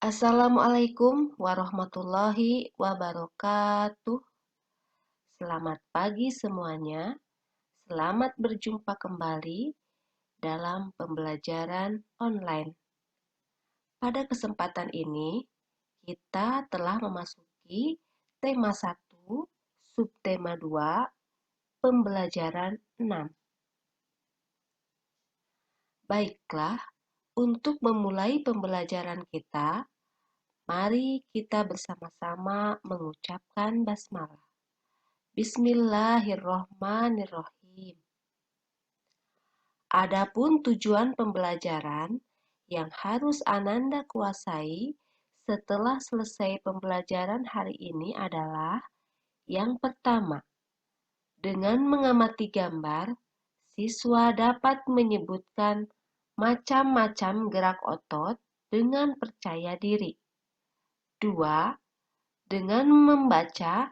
Assalamualaikum warahmatullahi wabarakatuh. Selamat pagi semuanya. Selamat berjumpa kembali dalam pembelajaran online. Pada kesempatan ini, kita telah memasuki tema 1, subtema 2, pembelajaran 6. Baiklah, untuk memulai pembelajaran kita, mari kita bersama-sama mengucapkan basmalah. Bismillahirrohmanirrohim. Adapun tujuan pembelajaran yang harus Ananda kuasai setelah selesai pembelajaran hari ini adalah yang pertama, dengan mengamati gambar, siswa dapat menyebutkan macam-macam gerak otot dengan percaya diri. 2. Dengan membaca,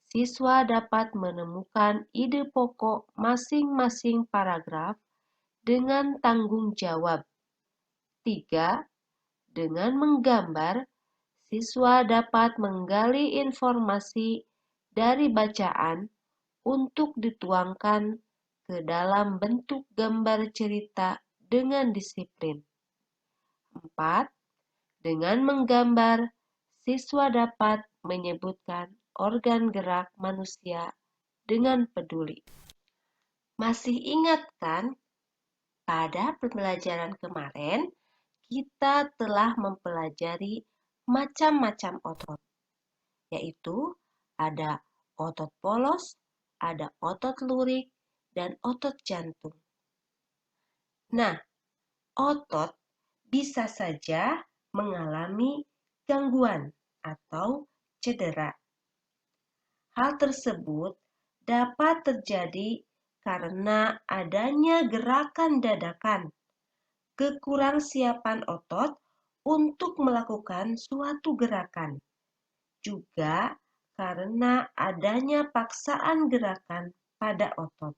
siswa dapat menemukan ide pokok masing-masing paragraf dengan tanggung jawab. 3. Dengan menggambar, siswa dapat menggali informasi dari bacaan untuk dituangkan ke dalam bentuk gambar cerita dengan disiplin. 4. Dengan menggambar, siswa dapat menyebutkan organ gerak manusia dengan peduli. Masih ingat kan? Pada pembelajaran kemarin, kita telah mempelajari macam-macam otot, yaitu ada otot polos, ada otot lurik, dan otot jantung. Nah, otot bisa saja mengalami gangguan atau cedera. Hal tersebut dapat terjadi karena adanya gerakan dadakan, kekurangsiapan otot untuk melakukan suatu gerakan, juga karena adanya paksaan gerakan pada otot.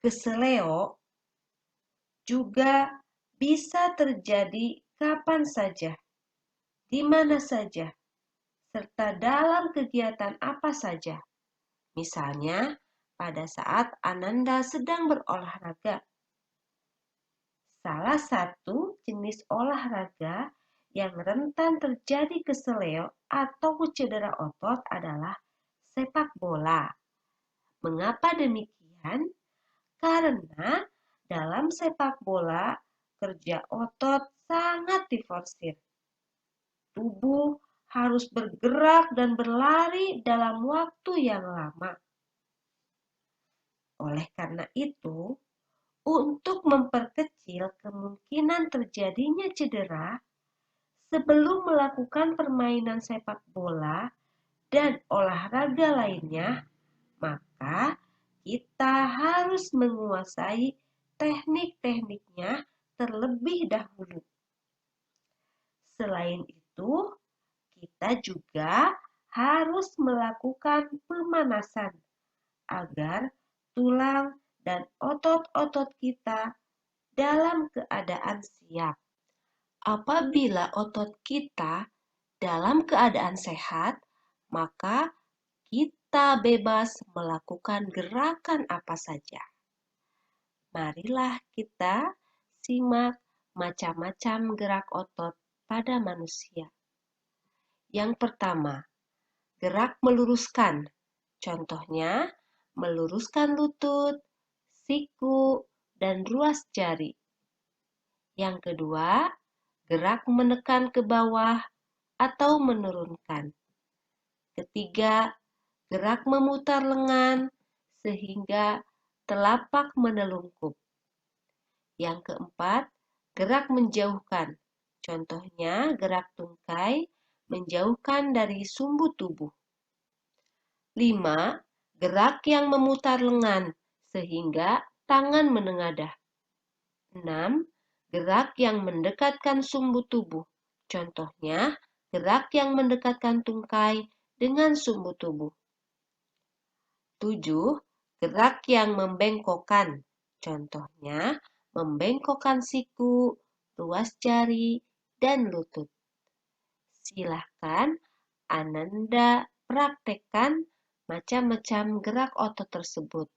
Keseleo juga bisa terjadi kapan saja, di mana saja, serta dalam kegiatan apa saja. Misalnya, pada saat Ananda sedang berolahraga. Salah satu jenis olahraga yang rentan terjadi keseleo atau cedera otot adalah sepak bola. Mengapa demikian? Karena dalam sepak bola, kerja otot sangat diforsir. Tubuh harus bergerak dan berlari dalam waktu yang lama. Oleh karena itu, untuk memperkecil kemungkinan terjadinya cedera, sebelum melakukan permainan sepak bola dan olahraga lainnya, maka kita harus menguasai teknik-tekniknya terlebih dahulu. Selain itu, kita juga harus melakukan pemanasan agar tulang dan otot-otot kita dalam keadaan siap. Apabila otot kita dalam keadaan sehat, maka kita bebas melakukan gerakan apa saja. Marilah kita simak macam-macam gerak otot pada manusia. Yang pertama, gerak meluruskan. Contohnya, meluruskan lutut, siku, dan ruas jari. Yang kedua, gerak menekan ke bawah atau menurunkan. Ketiga, gerak memutar lengan sehingga telapak menelungkup. Yang keempat, gerak menjauhkan. Contohnya, gerak tungkai menjauhkan dari sumbu tubuh. 5. Gerak yang memutar lengan sehingga tangan menengadah. 6. Gerak yang mendekatkan sumbu tubuh. Contohnya, gerak yang mendekatkan tungkai dengan sumbu tubuh. 7. Gerak yang membengkokkan. Contohnya, membengkokkan siku, ruas jari, dan lutut. Silahkan Ananda praktekkan macam-macam gerak otot tersebut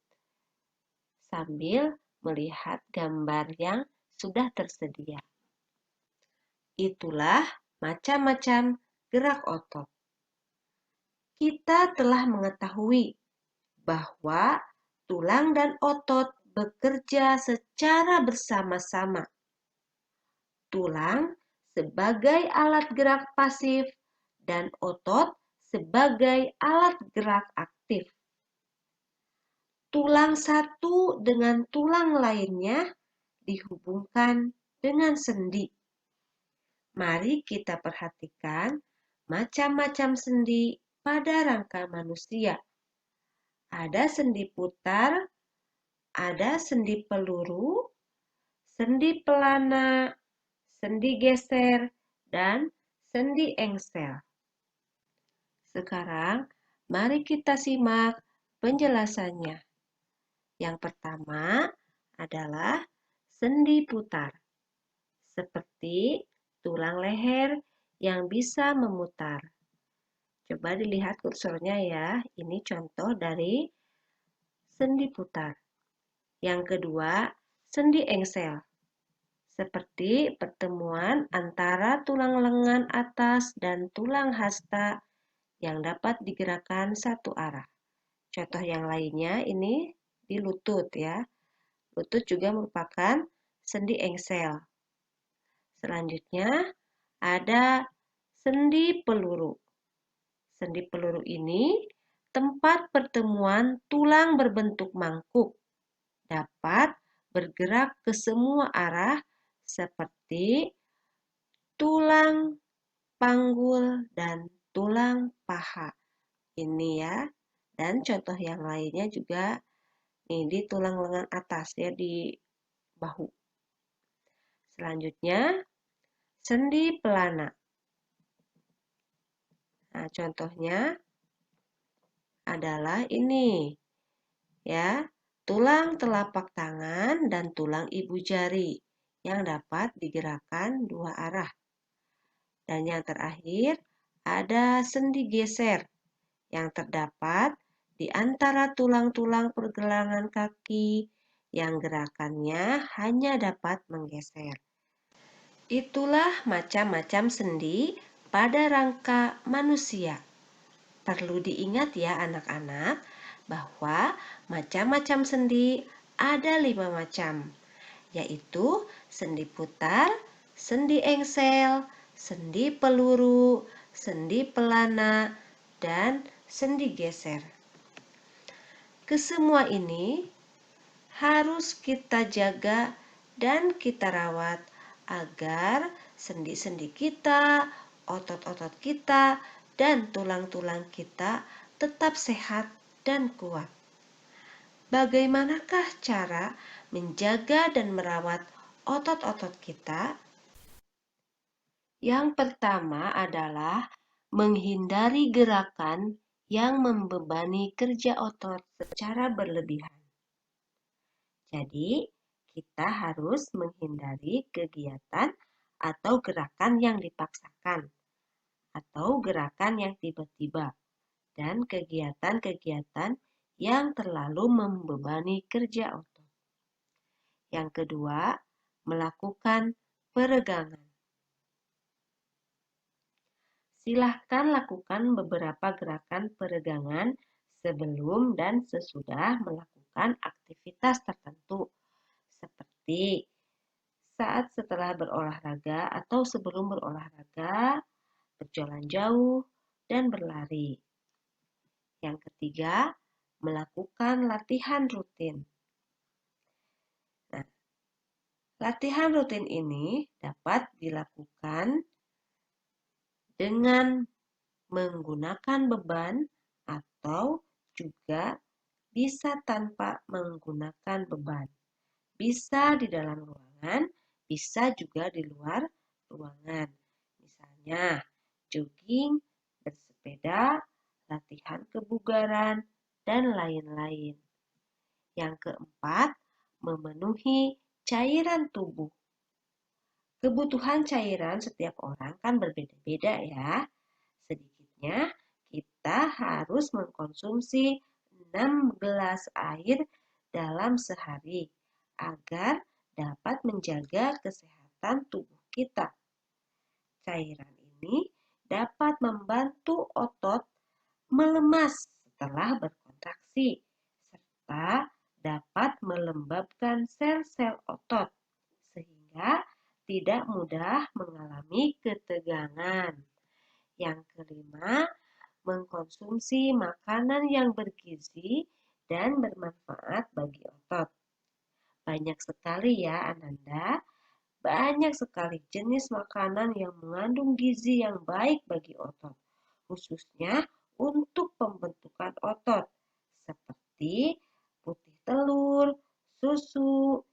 sambil melihat gambar yang sudah tersedia. Itulah macam-macam gerak otot. Kita telah mengetahui bahwa tulang dan otot bekerja secara bersama-sama. Tulang sebagai alat gerak pasif dan otot sebagai alat gerak aktif. Tulang satu dengan tulang lainnya dihubungkan dengan sendi. Mari kita perhatikan macam-macam sendi pada rangka manusia. Ada sendi putar, ada sendi peluru, sendi pelana, sendi geser, dan sendi engsel. Sekarang, mari kita simak penjelasannya. Yang pertama adalah sendi putar, seperti tulang leher yang bisa memutar. Coba dilihat kursornya ya, ini contoh dari sendi putar. Yang kedua, sendi engsel, seperti pertemuan antara tulang lengan atas dan tulang hasta yang dapat digerakkan satu arah. Contoh yang lainnya ini di lutut ya. Lutut juga merupakan sendi engsel. Selanjutnya ada sendi peluru. Sendi peluru ini tempat pertemuan tulang berbentuk mangkuk. Dapat bergerak ke semua arah seperti tulang panggul dan tulang paha. Ini ya. Dan contoh yang lainnya juga nih di tulang lengan atas ya di bahu. Selanjutnya sendi pelana. Nah, contohnya adalah ini ya, tulang telapak tangan dan tulang ibu jari yang dapat digerakkan dua arah. Dan yang terakhir ada sendi geser yang terdapat di antara tulang-tulang pergelangan kaki yang gerakannya hanya dapat menggeser. Itulah macam-macam sendi pada rangka manusia. Perlu diingat ya anak-anak bahwa macam-macam sendi ada 5 macam, yaitu sendi putar, sendi engsel, sendi peluru, sendi pelana, dan sendi geser. Kesemua ini harus kita jaga dan kita rawat agar sendi-sendi kita, otot-otot kita, dan tulang-tulang kita tetap sehat dan kuat. Bagaimanakah cara menjaga dan merawat otot-otot kita? Yang pertama adalah menghindari gerakan yang membebani kerja otot secara berlebihan. Jadi, kita harus menghindari kegiatan atau gerakan yang dipaksakan, atau gerakan yang tiba-tiba, dan kegiatan-kegiatan yang terlalu membebani kerja otot. Yang kedua, melakukan peregangan. Silahkan lakukan beberapa gerakan peregangan sebelum dan sesudah melakukan aktivitas tertentu, seperti saat setelah berolahraga atau sebelum berolahraga, berjalan jauh, dan berlari. Yang ketiga, melakukan latihan rutin. Nah, latihan rutin ini dapat dilakukan dengan menggunakan beban atau juga bisa tanpa menggunakan beban. Bisa di dalam ruangan, bisa juga di luar ruangan. Misalnya, jogging, bersepeda, latihan kebugaran, dan lain-lain. Yang keempat, memenuhi cairan tubuh. Kebutuhan cairan setiap orang kan berbeda-beda ya. Sedikitnya kita harus mengkonsumsi 6 gelas air dalam sehari agar dapat menjaga kesehatan tubuh kita. Cairan ini dapat membantu otot melemas setelah berkontraksi, serta dapat melembabkan sel-sel otot, sehingga tidak mudah mengalami ketegangan. Yang kelima, mengkonsumsi makanan yang bergizi dan bermanfaat bagi otot. Banyak sekali ya Ananda, banyak sekali jenis makanan yang mengandung gizi yang baik bagi otot, khususnya untuk pembentukan otot, seperti putih telur, susu,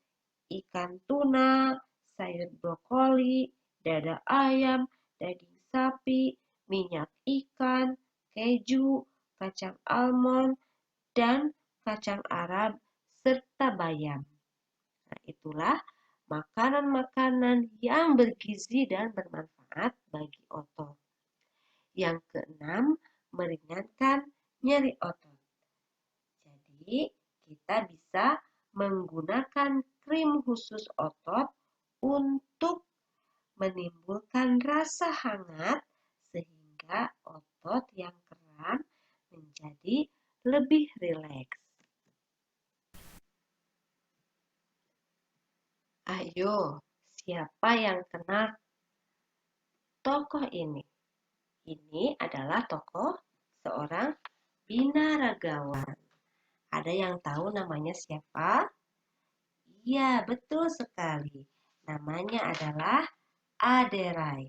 ikan tuna, sayur brokoli, dada ayam, daging sapi, minyak ikan, keju, kacang almond, dan kacang Arab, serta bayam. Nah, itulah makanan-makanan yang bergizi dan bermanfaat bagi otot. Yang keenam, meringankan nyeri otot. Jadi, kita bisa menggunakan krim khusus otot untuk menimbulkan rasa hangat sehingga otot yang kram menjadi lebih rileks. Ayo, siapa yang kenal tokoh ini? Ini adalah tokoh seorang binaragawan. Ada yang tahu namanya siapa? Iya, betul sekali. Namanya adalah Aderai.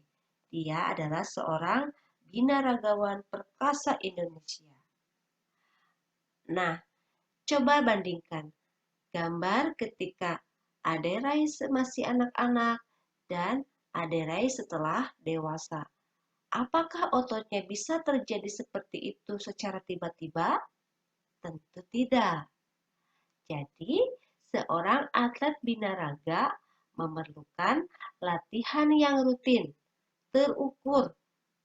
Dia adalah seorang binaragawan perkasa Indonesia. Nah, coba bandingkan gambar ketika Aderai masih anak-anak dan Aderai setelah dewasa. Apakah ototnya bisa terjadi seperti itu secara tiba-tiba? Tentu tidak. Jadi, seorang atlet binaraga memerlukan latihan yang rutin, terukur,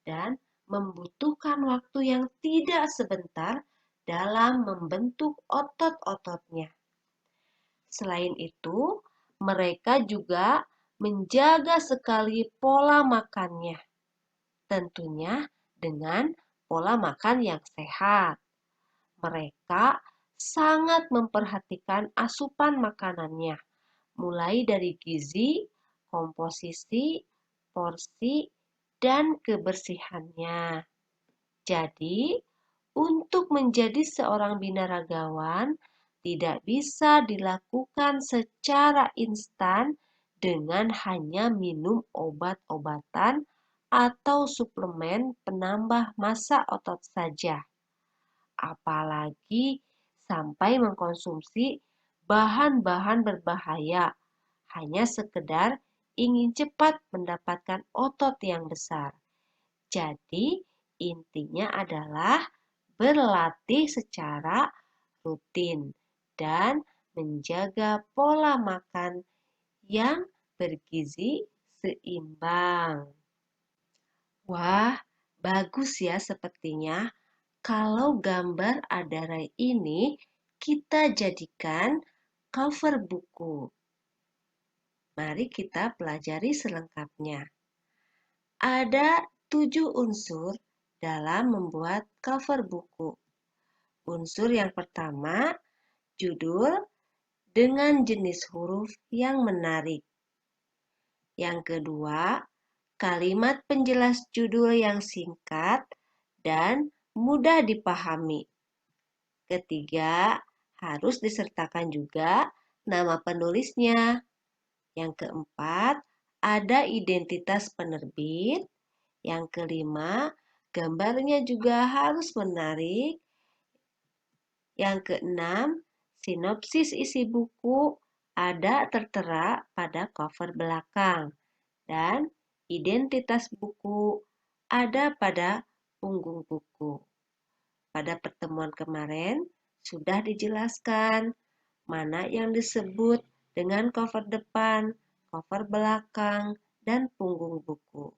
dan membutuhkan waktu yang tidak sebentar dalam membentuk otot-ototnya. Selain itu, mereka juga menjaga sekali pola makannya. Tentunya dengan pola makan yang sehat. Mereka sangat memperhatikan asupan makanannya, mulai dari gizi, komposisi, porsi, dan kebersihannya. Jadi, untuk menjadi seorang binaragawan tidak bisa dilakukan secara instan dengan hanya minum obat-obatan atau suplemen penambah massa otot saja. Apalagi sampai mengkonsumsi bahan-bahan berbahaya hanya sekedar ingin cepat mendapatkan otot yang besar. Jadi, intinya adalah berlatih secara rutin dan menjaga pola makan yang bergizi seimbang. Wah, bagus ya sepertinya. Kalau gambar Aderai ini kita jadikan cover buku. Mari kita pelajari selengkapnya. Ada 7 unsur dalam membuat cover buku. Unsur yang pertama, judul dengan jenis huruf yang menarik. Yang kedua, kalimat penjelas judul yang singkat dan mudah dipahami. Ketiga, harus disertakan juga nama penulisnya. Yang keempat, ada identitas penerbit. Yang kelima, gambarnya juga harus menarik. Yang keenam, sinopsis isi buku ada tertera pada cover belakang. Dan identitas buku ada pada punggung buku. Pada pertemuan kemarin sudah dijelaskan mana yang disebut dengan cover depan, cover belakang, dan punggung buku.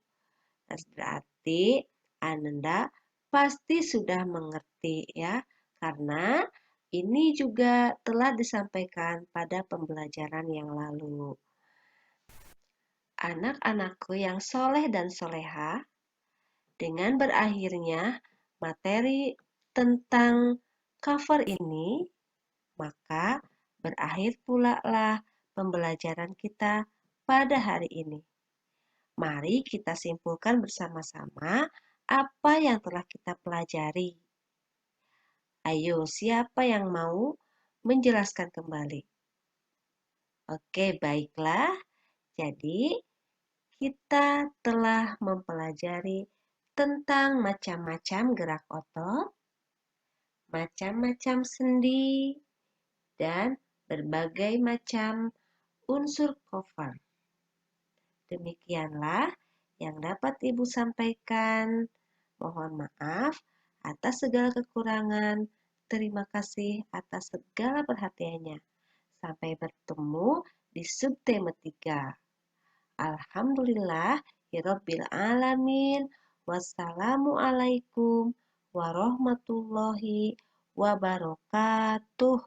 Nah, berarti Ananda pasti sudah mengerti ya, karena ini juga telah disampaikan pada pembelajaran yang lalu. Anak-anakku yang soleh dan soleha, dengan berakhirnya materi tentang cover ini, maka berakhir pula lah pembelajaran kita pada hari ini. Mari kita simpulkan bersama-sama apa yang telah kita pelajari. Ayo, siapa yang mau menjelaskan kembali? Oke, baiklah. Jadi, kita telah mempelajari tentang macam-macam gerak otot, macam-macam sendi, dan berbagai macam unsur cover. Demikianlah yang dapat Ibu sampaikan. Mohon maaf atas segala kekurangan. Terima kasih atas segala perhatiannya. Sampai bertemu di subtema 3. Alhamdulillah, Rabbil Alamin. Wassalamualaikum warahmatullahi wabarakatuh.